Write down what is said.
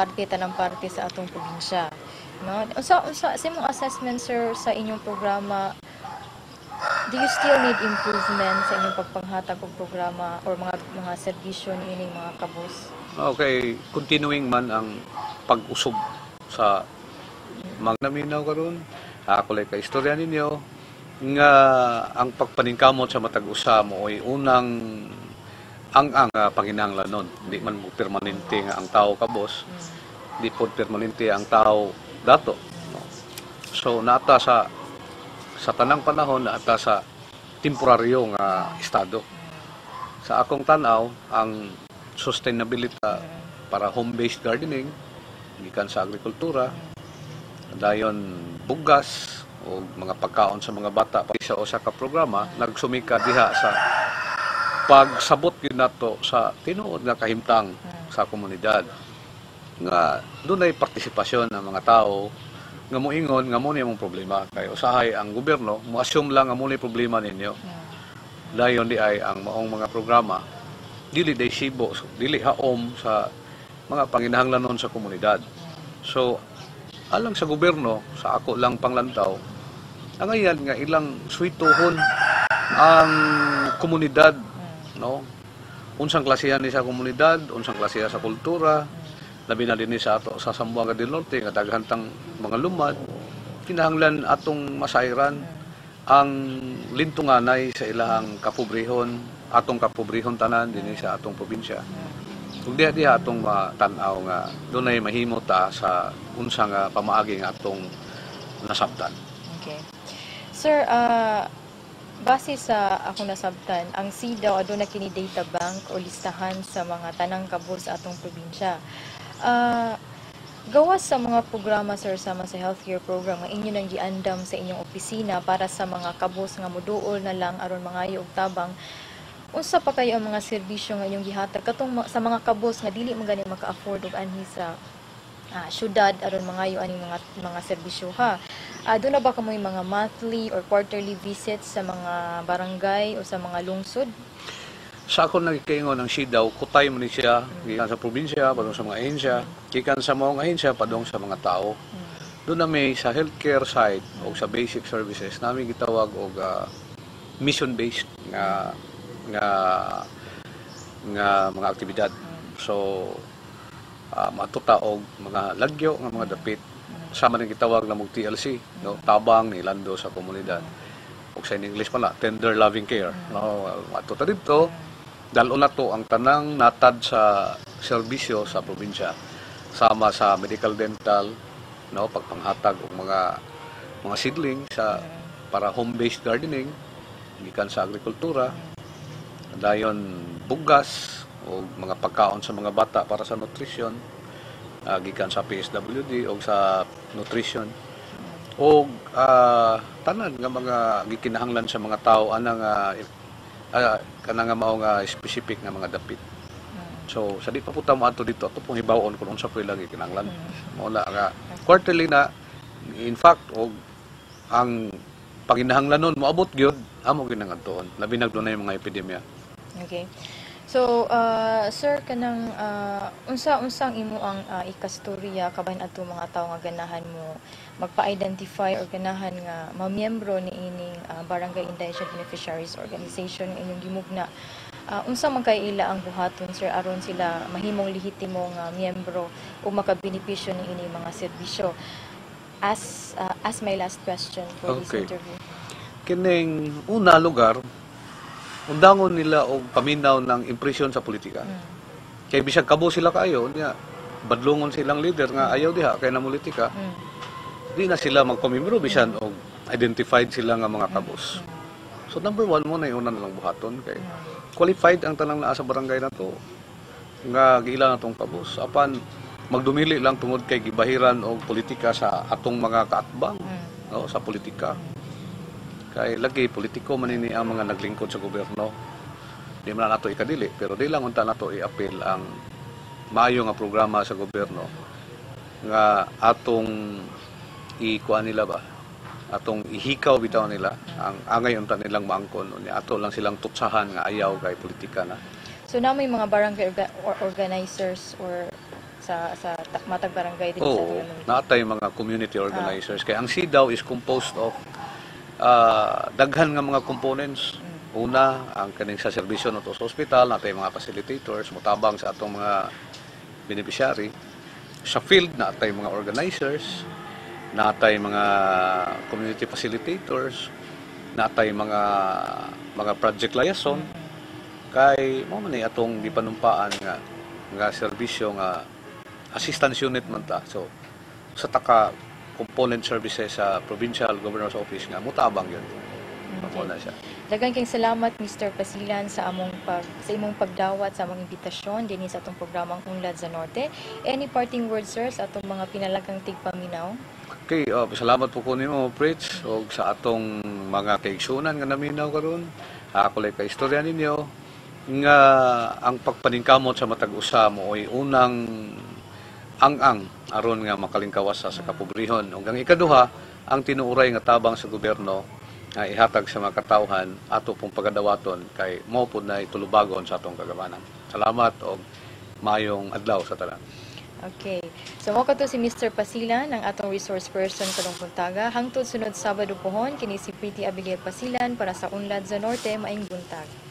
tanang parte sa atong probinsya. No? Sa imong assessment, sir, sa inyong programa, do you still need improvement sa inyong pagpanghatag og programa or mga serbisyo niining mga kabus? Okay, continuing man ang pag-usog sa magnaminaw karon. Ako lay ka istorya ninyo nga ang pagpaningkamot sa matag usa mo ay unang ang panginahanglanon. Di man mo permanente nga ang tao kabos. Di po permanente ang tao dato. No? So naata sa tanang panahon naata sa temporaryo nga estado. Sa akong tanaw ang sustainability para home-based gardening gikan sa agrikultura dayon bugas o mga pagkaon sa mga bata sa usa ka programa nagsumika diha sa pagsabot gyud nato sa tinuod nga kahimtang sa komunidad nga dunay partisipasyon ng mga tao nga moingon nga mo ni imong problema kay usahay ang gobyerno mo-assume lang nga mo ni problema ninyo dayon di ay ang maong mga programa dili sibo dili haom sa mga panginahanglanon sa komunidad so alang sa gobyerno, sa ako lang panglantaw, ang ayan nga ilang swituhon ang komunidad, no? Unsang klasihan ni sa komunidad, unsang klasihan sa kultura, labi na din sa ato sa Zamboanga del Norte, nga daghantang mga lumad, kinahanglan atong masayran ang lintunganay sa ilahang kapobrehon, atong kapobrehon tanan din sa atong probinsya. Kung diha atong matanaw nga dunay mahimo ta sa unsa nga pamaagi nga atong nasabtan. Okay. Sir, base sa akong nasabtan, ang SIDA aduna kini data bank o listahan sa mga tanang kabus sa atong probinsya. Gawas sa mga programa, sir, sama sa healthcare program nga inyo nang giandam sa inyong opisina para sa mga kabus nga moduol na lang aron mangayo og tabang. Unsa pa kayo ang mga serbisyo nga inyong gihatag katong sa mga kabos nga dili man gani maka-afford og anhi sa syudad aron mangayo aning mga serbisyo ha. Doon na ba kamoy mga monthly or quarterly visits sa mga barangay o sa mga lungsod? Sa akong nagkaingon ng SIDAW, kutay mo ni siya, gikan sa probinsya, padong sa mga ahensya, gikan sa mga ahensya, padong sa mga tao. Doon na may sa healthcare side o sa basic services, namin gitawag og mission-based nga mga aktibidad. So, matuta og mga lagyo nga mga dapit. Sama rin gitawag na mong TLC, no? Tabang ni lando sa komunidad. O sa English pala, tender loving care. No? Matuta dito, dalo na to ang tanang natad sa serbisyo sa probinsya. Sama sa medical dental, no? Pagpanghatag og mga seedling sa para home-based gardening, gikan sa agrikultura, dayon bugas o mga pagkaon sa mga bata para sa nutrition, gikan sa PSWD o sa nutrition o tanan nga mga gikinahanglan sa mga tao anang kanang mao nga specific nga mga dapit. So sa di pa puta mo ato dito ato pong hibawon kung unsa poy lagi kinahanglan. Mao na nga quarterly na in fact og ang panginahanglanon moabot gyud amo ginangadtoon labi nagdunay mga epidemya. Okay. So, sir, kanang unsa-unsang imo ang ikastorya kabahin ato mga tao nga ganahan mo magpa-identify or ganahan nga mamiyembro ni ining Barangay Indigent Beneficiaries Organization nga inyong gimugna. Unsa man kay ila ang buhaton, sir, aron sila mahimong lehitimo nga miyembro o makabenepisyo ni ining mga serbisyo? As my last question for this interview. Kining una lugar undangon nila og paminaw ng impresyon sa politika. Kay bisag kabo sila kaayo niya badlongon silang leader nga ayaw diha kay na politika. Di na sila magpamembro bisan og identified sila nga mga kabos. So number one mo na yung una nilang buhaton kay qualified ang tanang naa sa barangay na to nga giila na tong kabos. Apan magdumili lang tungod kay gibahiran og politika sa atong mga kaatbang no, sa politika. Kay lagi politiko man ini ang mga naglingkod sa gobyerno. Di man nato ikadili pero di lang unta nato i-appeal ang maayo nga programa sa gobyerno nga atong ikuan nila ba atong ihikaw bitaw nila ang angay unta nilang maangkon unya ato lang silang tutsahan nga ayaw kay politika na. So na may mga barangay organizers or matag barangay din sa Oo, atong natay mga community organizers. Kaya ang CDAW is composed of daghan nga mga components. Una, ang kaning sa serbisyo nato sa ospital, natay mga facilitators, mutabang sa atong mga beneficiary. Sa field, natay mga organizers, natay mga community facilitators, natay mga project liaison. Kay mo man ni atong gipanumpaan nga serbisyo nga assistance unit man ta. So sa taka component services sa provincial governor's office nga mutabang yun. Mao na siya. Daghang kayong salamat Mr. Pasilan sa imong pagdawat sa among imbitasyon dinhi sa atong programang Unlad sa Norte. Any parting words sir sa atong mga pinalagang tigpaminaw? Okay, salamat po ko nimo Pritz og sa atong mga kaigsunan nga naminaw karon. Ako lay kaistorya ninyo nga ang pagpaningkamot sa matag usa mo ay unang ang aron nga makalingkawas sa kapobrehon. Ug ang ikaduha, ang tinuuray nga tabang sa gobyerno nga ihatag sa mga katawhan ato pong pagadawaton kay mao pud na itulubagon sa atong kagamanan. Salamat og mayong adlaw sa tanan. Okay. So mo kadto si Mr. Pasilan ang atong resource person kadong buntaga. Hangtod sunod Sabado pohon kini si Pretty Abigail Pasilan para sa Unlad sa Norte maayong buntag.